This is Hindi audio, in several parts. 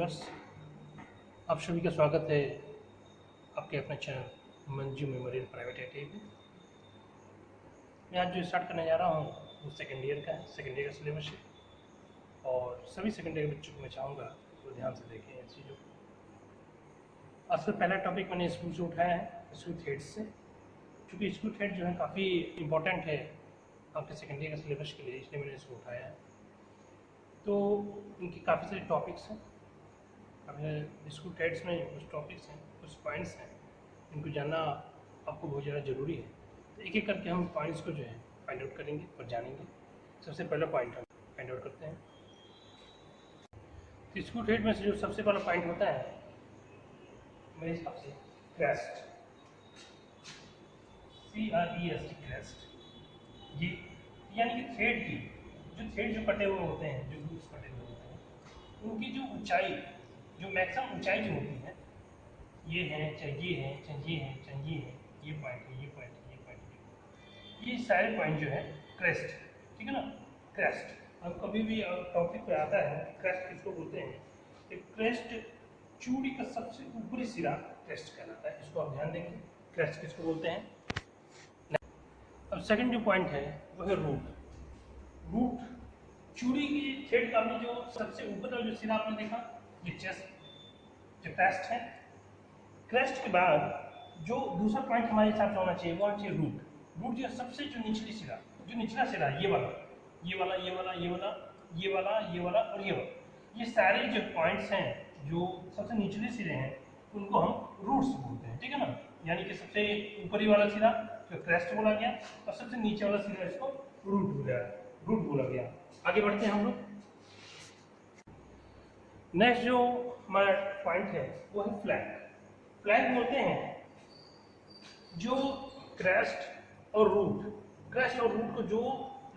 व्यूवर्स, आप सभी का स्वागत है आपके अपने चैनल मंजू मेमोरियल प्राइवेट आई में। मैं आज जो स्टार्ट करने जा रहा हूँ वो सेकेंड ईयर का है, सेकेंड ईयर का सिलेबस है और सभी सेकेंड ईयर के बच्चों को मैं चाहूँगा वो ध्यान से देखें इन चीज़ों को। आज का पहला टॉपिक मैंने स्कूल से उठाया है, स्कूल थ्रेड्स से, क्योंकि स्कूल थ्रेड जो है काफ़ी इंपॉर्टेंट है आपके सेकेंड ईयर का सिलेबस के लिए, इसलिए मैंने इसको उठाया है। तो इनके काफ़ी सारे टॉपिक्स हैं। अब स्कूल थ्रेड्स में कुछ टॉपिक्स हैं, कुछ पॉइंट्स हैं, इनको जानना आपको बहुत ज़्यादा ज़रूरी है। तो एक एक करके हम पॉइंट्स को जो है फाइंड आउट करेंगे और जानेंगे। सबसे पहला पॉइंट हम फाइंड आउट करते हैं। तो स्कूल थ्रेड में से जो सबसे पहला पॉइंट होता है मेरे हिसाब से क्रेस्ट, CREST, क्रेस्ट। ये यानी कि थ्रेड की जो कटे हुए होते हैं, जो लूप्स कटे हुए होते हैं, उनकी जो ऊंचाई, जो मैक्सिमम ऊंचाई जो होती है, ये है, चाहे ये है, चाहे ये है, चाहे ये है, ये पॉइंट है, ये पॉइंट है, ये पॉइंट है, ये सारे पॉइंट जो है क्रेस्ट, ठीक है ना। क्रेस्ट अब कभी भी टॉपिक पे आता है क्रेस्ट किसको बोलते हैं, तो क्रेस्ट चूड़ी का सबसे ऊपरी सिरा क्रेस्ट कहलाता है, इसको आप ध्यान देंगे। क्रेस्ट किसको बोलते हैं। अब सेकंड जो पॉइंट है वो है रूट। रूट चूड़ी की थ्रेड का आपने जो सबसे ऊपर का जो सिरा आपने देखा, ये चेस्ट, जो क्रेस्ट है। क्रेस्ट के बाद जो दूसरा पॉइंट हमारे हिसाब से होना चाहिए वो होना चाहिए रूट। रूट जो सबसे जो निचली सिरा, जो निचला सिरा, ये वाला, ये वाला, ये वाला, ये वाला, ये वाला, ये वाला और ये वाला, ये सारे जो पॉइंट्स हैं जो सबसे निचले सिरे हैं उनको हम रूट्स बोलते हैं, ठीक है ना। यानी कि सबसे ऊपरी वाला सिरा जो क्रेस्ट बोला गया और सबसे नीचे वाला सिरा इसको रूट बोला गया। आगे बढ़ते हैं हम लोग। नेक्स्ट जो हमारा पॉइंट है वो है फ्लैंक। फ्लैंक बोलते हैं जो क्रेस्ट और रूट को जो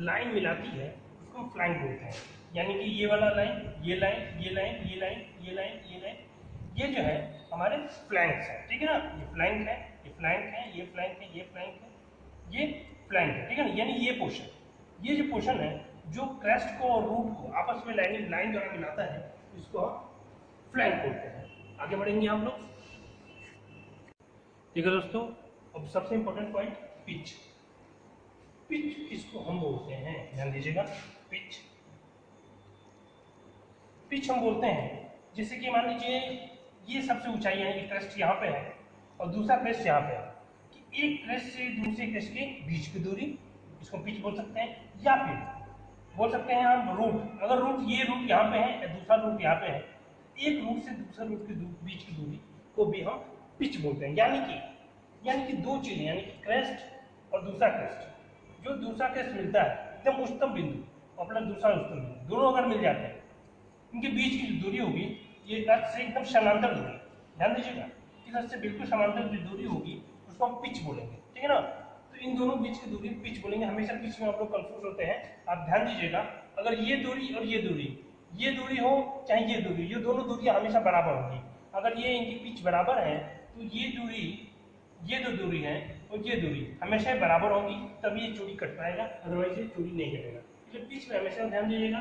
लाइन मिलाती है उसको हम फ्लैंक बोलते हैं। यानी कि ये वाला लाइन, ये लाइन, ये लाइन, ये लाइन, ये लाइन, ये लाइन, ये जो है हमारे फ्लैंक्स हैं, ठीक है ना। ये फ्लैंक है, ये फ्लैंक है, ये फ्लैंक है, ये फ्लैंक है, ये फ्लैंक है, ठीक है ना। यानी ये पोर्शन, ये जो पोर्शन है जो क्रेस्ट को और रूट को आपस में लाइन द्वारा मिलाता है, इसको हम फ्लैंक बोलते हैं। आगे बढ़ेंगे हम लोग, ठीक है दोस्तों। अब सबसे इंपॉर्टेंट पॉइंट पिच। पिच किसको हम बोलते हैं, ध्यान दीजिएगा। पिच हम बोलते हैं जैसे कि मान लीजिए ये सबसे ऊंचाई है, ये क्रेस्ट यहाँ पे है और दूसरा क्रेस्ट यहाँ पे है, कि एक क्रेस्ट से दूसरे क्रेस्ट के बीच की दूरी, इसको पिच बोल सकते हैं। या फिर बोल सकते हैं हम रूट। अगर रूट, ये रूट यहाँ पे है या दूसरा रूट यहाँ पे है, एक रूट से दूसरा रूट के बीच की दूरी को भी हम पिच बोलते हैं। यानी कि दो चीजें, यानी कि क्रेस्ट और दूसरा क्रेस्ट, जो दूसरा क्रेस्ट मिलता है एकदम उच्चतम बिंदु और अपना दूसरा उच्चतम बिंदु, दोनों अगर मिल जाते हैं, इनके बीच की जो दूरी होगी ये अर्थ से एकदम समांतर दूरी, ध्यान दीजिएगा, इस अर्थ से बिल्कुल समांतर जो दूरी होगी उसको हम पिच बोलेंगे, ठीक है ना। तो इन दोनों बीच की दूरी पिच बोलेंगे। हमेशा पिच में आप लोग कंफ्यूज होते हैं, आप ध्यान दीजिएगा। अगर ये दूरी और ये दूरी हो चाहे ये दूरी, ये दोनों दूरियां हमेशा बराबर होगी। अगर ये इनकी पिच बराबर है तो ये दूरी, ये दो दूरी है और ये दूरी हमेशा बराबर होगी, तभी ये चूड़ी कट पाएगा, अदरवाइज ये चूड़ी नहीं कटेगा। इसलिए पिच में हमेशा ध्यान दीजिएगा,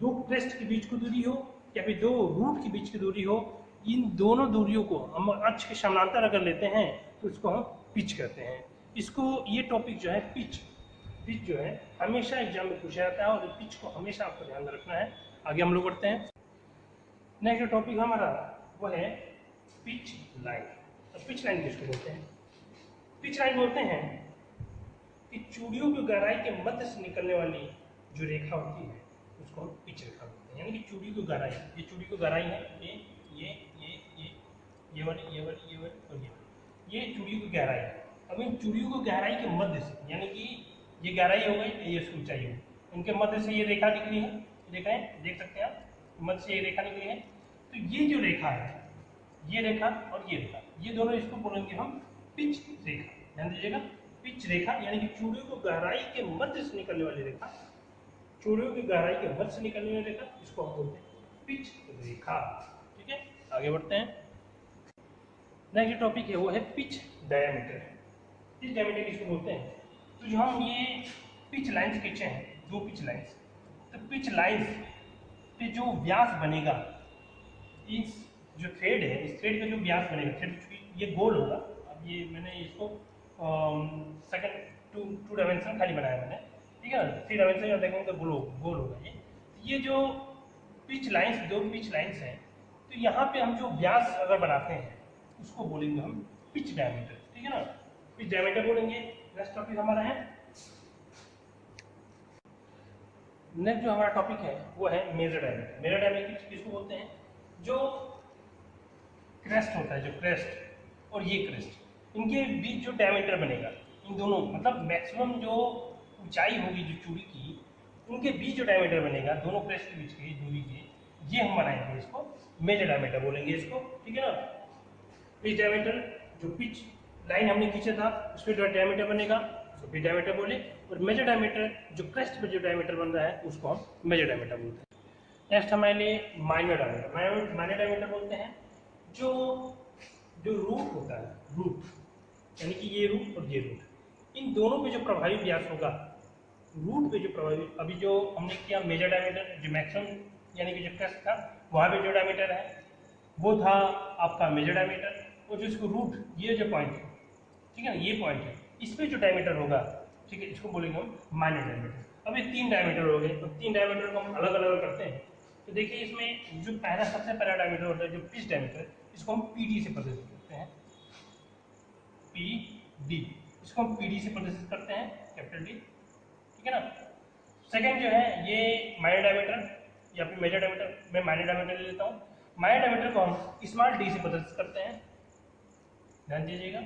दो क्रेस्ट के बीच की दूरी हो या फिर दो रूट के बीच की दूरी हो, इन दोनों दूरियों को हम अक्ष के समानांतर अगर लेते हैं तो इसको हम पिच कहते हैं। इसको, ये टॉपिक जो है पिच जो है हमेशा एग्जाम में पूछा जाता है और पिच को हमेशा आपको ध्यान में रखना है। आगे हम लोग बढ़ते हैं। नेक्स्ट जो टॉपिक हमारा वो है पिच लाइन। तो पिच लाइन किसको बोलते हैं। पिच लाइन बोलते हैं कि चूड़ियों की गहराई के मध्य से निकलने वाली जो रेखा होती है उसको हम पिच रेखा बोलते हैं। यानी कि चूड़ी की गहराई, ये चूड़ी की गहराई है, ये वाली और ये चूड़ी की गहराई है। अब इन चूड़ियों की गहराई के मध्य से, यानी कि ये गहराई हो गई, ये ऊंचाई हो, इनके मध्य से ये रेखा निकली है, देखें, देख सकते हैं आप, मध्य से ये रेखा निकली है। तो ये जो रेखा है, ये रेखा और ये रेखा, ये दोनों इसको बोलेंगे हम पिच रेखा। ध्यान दीजिएगा, पिच रेखा यानी कि चूड़ियों को गहराई के मध्य से निकलने वाली रेखा, चूड़ियों की गहराई के मध्य से निकलने वाली रेखा, इसको हम बोलते हैं पिच रेखा, ठीक है। आगे बढ़ते हैं। नेक्स्ट टॉपिक है वो है पिच डायमीटर। पिच डायमीटर किसको बोलते हैं, तो जो हम ये पिच लाइन्स खींचे हैं, दो पिच लाइन्स, तो पिच लाइन्स पे जो व्यास बनेगा, इस जो थ्रेड है, इस थ्रेड का जो व्यास बनेगा, थ्रेड ये गोल होगा। अब ये मैंने इसको सेकंड टू डायमेंशन खाली बनाया मैंने, ठीक है ना। 3 डायमेंशन में देखेंगे तो गोल होगा ये जो पिच लाइन्स, दो पिच लाइन्स हैं, तो यहाँ पे हम जो व्यास अगर बनाते हैं उसको बोलेंगे हम पिच डायमीटर, ठीक है ना। पिच डायमीटर बोलेंगे। नेक्स्ट टॉपिक हमारा है, नेक्स्ट जो हमारा टॉपिक है वो है मेजर डायमीटर। मेजर डायमीटर किसको बोलते हैं? जो क्रेस्ट होता है, जो क्रेस्ट और ये क्रेस्ट, इनके बीच जो डायमीटर बनेगा, इन दोनों मतलब मैक्सिमम जो ऊंचाई होगी जो चूड़ी की, उनके बीच जो डायमीटर बनेगा दोनों क्रेस्ट के बीच की दूरी के, ये हम बनाएंगे, इसको मेजर डायमीटर बोलेंगे इसको, ठीक है ना। पिच डायमीटर, जो पिच लाइन हमने खींचा था उसमें जो डायमीटर बनेगा उसको पिच डायमीटर बोले, और मेजर डायमीटर जो क्रेस्ट पर जो डायमीटर बन रहा है उसको हम मेजर डायमीटर बोलते हैं। नेक्स्ट हमारे लिए माइनर डायमीटर। माइनर डायमीटर बोलते हैं जो जो रूट होता है, रूट यानी कि ये रूट और ये रूट, इन दोनों पे जो प्रभावी व्यास होगा, रूट पे जो प्रभावी, अभी जो हमने किया मेजर डायमीटर, जो मैक्सिमम यानी कि जो क्रेस्ट था वहाँ पे जो डायमीटर है वो था आपका मेजर डायमीटर, और जो इसको रूट, ये जो पॉइंट है, ठीक है ना, ये पॉइंट है, इस पे जो डायमीटर होगा, ठीक है, इसको बोलेंगे हम माइनर डायमीटर। अब ये 3 डायमीटर हो गए, तो 3 डायमीटर को हम अलग अलग करते हैं। तो देखिए इसमें जो पहला सबसे पहला डायमीटर होता है जो पिच डायमीटर, इसको हम पीडी से प्रदर्शित करते हैं, पीडी, इसको हम पीडी से प्रदर्शित करते हैं, कैपिटल डी, ठीक है ना। सेकंड जो है ये माइनर डायमीटर या फिर मेजर डायमीटर, मैं माइनर डायमीटर ले लेता हूँ। माइनर डायमीटर को हम स्मॉल डी से प्रदर्शित करते हैं, ध्यान दीजिएगा,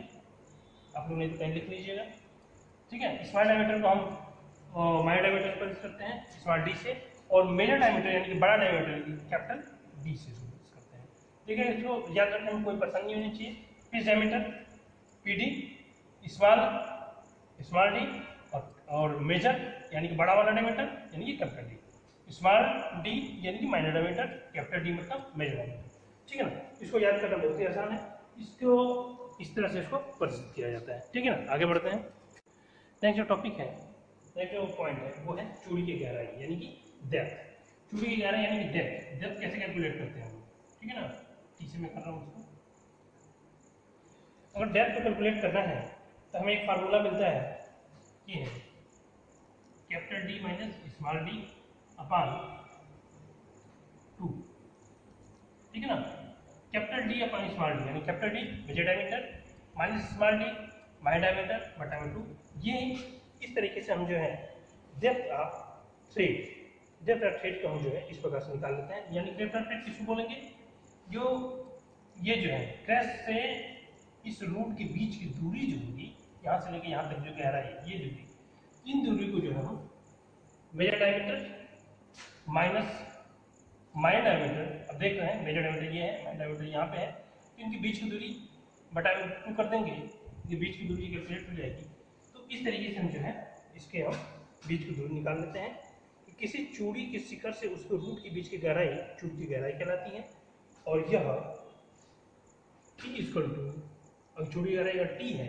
आप लोग नहीं तो कहीं लिख लीजिएगा, ठीक है। स्मॉल डायमीटर को हम माइनर डायमीटर से प्रदर्शित करते हैं स्मॉल डी से, और मेजर डायमीटर यानी कि बड़ा डायमीटर कैपिटल डी से प्रदर्शित करते हैं। ठीक है, इसको याद रखने में कोई परेशानी नहीं होनी चाहिए। Pitch diameter PD, small D, और मेजर यानी कि बड़ा वाला डायमीटर यानी कि कैपिटल डी, स्मॉल डी यानी कि माइनर डायमीटर, कैपिटल डी मतलब मेजर डायमीटर, ठीक है ना। इसको याद करना बहुत ही आसान है, इसको इस तरह से इसको प्रदर्शित किया जाता है, ठीक है ना। आगे बढ़ते हैं। नेक्स्ट जो टॉपिक है, नेक्स्ट जो पॉइंट है वो है चूड़ी की गहराई यानी कि डेप्थ। चूड़ी की गहराई यानी कि डेप्थ, डेप्थ कैसे कैलकुलेट करते हैं हम, ठीक है ना। इसे मैं कर रहा हूँ उसको, अगर डेप्थ को कैलकुलेट करना है तो हमें एक फार्मूला मिलता है, ये है capital D minus small D upon 2, ठीक है ना। Capital D upon small D यानी capital D major diameter minus small D minor diameter बटा में 2। ये इस तरीके से हम जो है डेप्थ ऑफ थ्रेड को हम जो है इस प्रकार से निकाल लेते हैं। यानी डेप्थ ऑफ थ्रेड किसको बोलेंगे? जो ये जो है क्रेस्ट से इस रूट के बीच की दूरी जो होगी, यहाँ से लेके यहाँ तक जो गहराई है, ये दूरी, इन दूरी को जो है हम major diameter minus minor diameter, अब देख रहे हैं मेजर डायमीटर ये है, माइनर डायमीटर यहाँ पे है, तो इनकी बीच की दूरी बटा में 2 कर देंगे, ये बीच की दूरी कैलकुलेट हो जाएगी। तो इस तरीके से हम जो है इसके हम बीच की दूरी निकाल लेते हैं कि किसी चूड़ी के शिखर से उसके रूट के बीच की गहराई चूड़ी की गहराई कहलाती है, और यह टी इक्वल टू, अगर चूड़ी की गहराई अगर टी है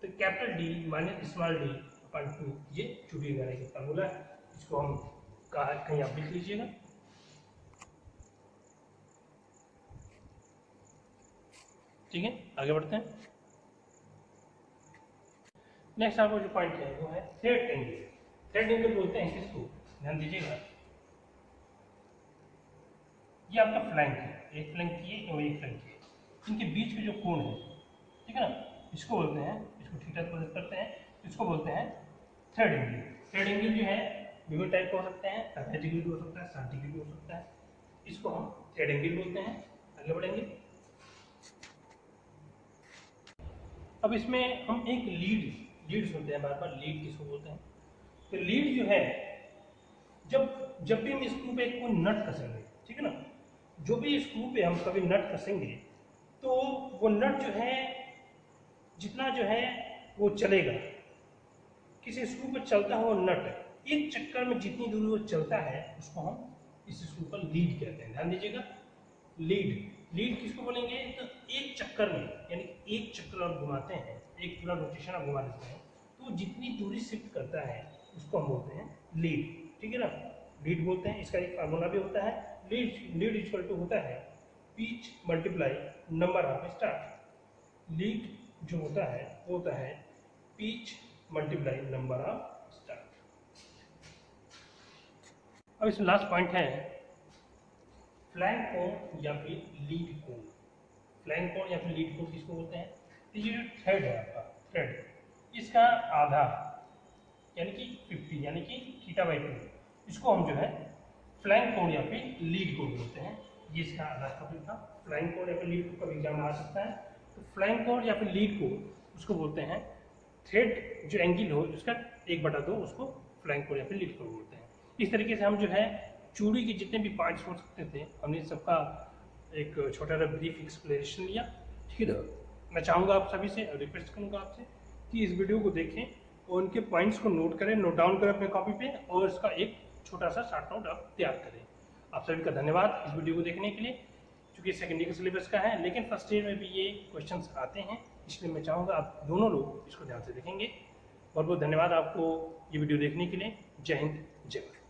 तो capital D minus small D upon 2, ये चूड़ी की गहराई का फार्मूला है। इसको हम कहीं आप लिख लीजिएगा। ठीक है, आगे बढ़ते हैं। नेक्स्ट आपको जो पॉइंट है वो है थ्रेड एंगल। थ्रेड एंगल बोलते हैं किसको, ध्यान दीजिएगा, ये आपका फ्लैंक है, एक फ्लैंक ये और एक फ्लैंक ये, इनके बीच में जो कोण है, ठीक है ना, इसको बोलते हैं, इसको थीटा प्रदर्शित करते हैं, इसको बोलते हैं थ्रेड एंगल। थ्रेड एंगल जो है विभिन्न टाइप का हो सकता है, 30 डिग्री भी हो सकता है, 60 डिग्री भी हो सकता है, इसको हम थ्रेड एंगल बोलते हैं। आगे बढ़ेंगे। अब इसमें हम एक लीड सुनते हैं बार बार, लीड किसको बोलते हैं? तो लीड जो है, जब भी हम स्क्रू पे कोई नट कसेंगे, ठीक है ना, जो भी स्क्रू पे हम कभी नट कसेंगे तो वो नट जो है जितना जो है वो चलेगा, किसी स्क्रू पे चलता हुआ नट एक चक्कर में जितनी दूरी वो चलता है उसको हम इस स्क्रू पर लीड कहते हैं। ध्यान दीजिएगा, लीड किसको बोलेंगे? तो एक चक्कर में, यानी एक चक्कर आप घुमाते हैं, एक पूरा रोटेशन आप घुमा देते हैं, तो जितनी दूरी शिफ्ट करता है उसको हम बोलते हैं लीड, ठीक है ना, लीड बोलते हैं। इसका एक फार्मूला भी होता है, लीड इक्वल टू होता है pitch multiply number of start. Lead जो होता है वो होता है pitch multiply number of start. अब इसमें लास्ट पॉइंट है फ्लैंक कोण या फिर लीड कोण। फ्लैंक कोण या फिर लीड कोण किसको बोलते हैं? तो ये जो थ्रेड है आपका थ्रेड, इसका आधा यानी कि 50 यानी कि θ/2, इसको हम जो है फ्लैंक कोण या फिर लीड कोण बोलते हैं। ये इसका आधा टॉपिक था। फ्लैंक कोण या फिर लीड कोण का एग्जाम आ सकता है। तो फ्लैंक कोण या फिर लीड कोण उसको बोलते हैं थ्रेड जो एंगल हो उसका 1/2, उसको फ्लैंक कोण या फिर लीड कोण बोलते हैं। इस तरीके से हम जो है चूड़ी के जितने भी पार्ट्स हो सकते थे हमने सबका एक छोटा सा ब्रीफ एक्सप्लेनेशन लिया। ठीक है, मैं चाहूँगा आप सभी से, रिक्वेस्ट करूँगा आपसे कि इस वीडियो को देखें और उनके पॉइंट्स को नोट करें, नोट डाउन करें अपने कॉपी पे और इसका एक छोटा सा शॉर्ट नोट आप तैयार करें। आप सभी का धन्यवाद इस वीडियो को देखने के लिए। क्योंकि सेकेंड ईयर के सिलेबस का है लेकिन फर्स्ट ईयर में भी ये क्वेश्चंस आते हैं, इसलिए मैं चाहूँगा आप दोनों लोग इसको ध्यान से देखेंगे। बहुत बहुत धन्यवाद आपको ये वीडियो देखने के लिए। जय हिंद, जय भारत।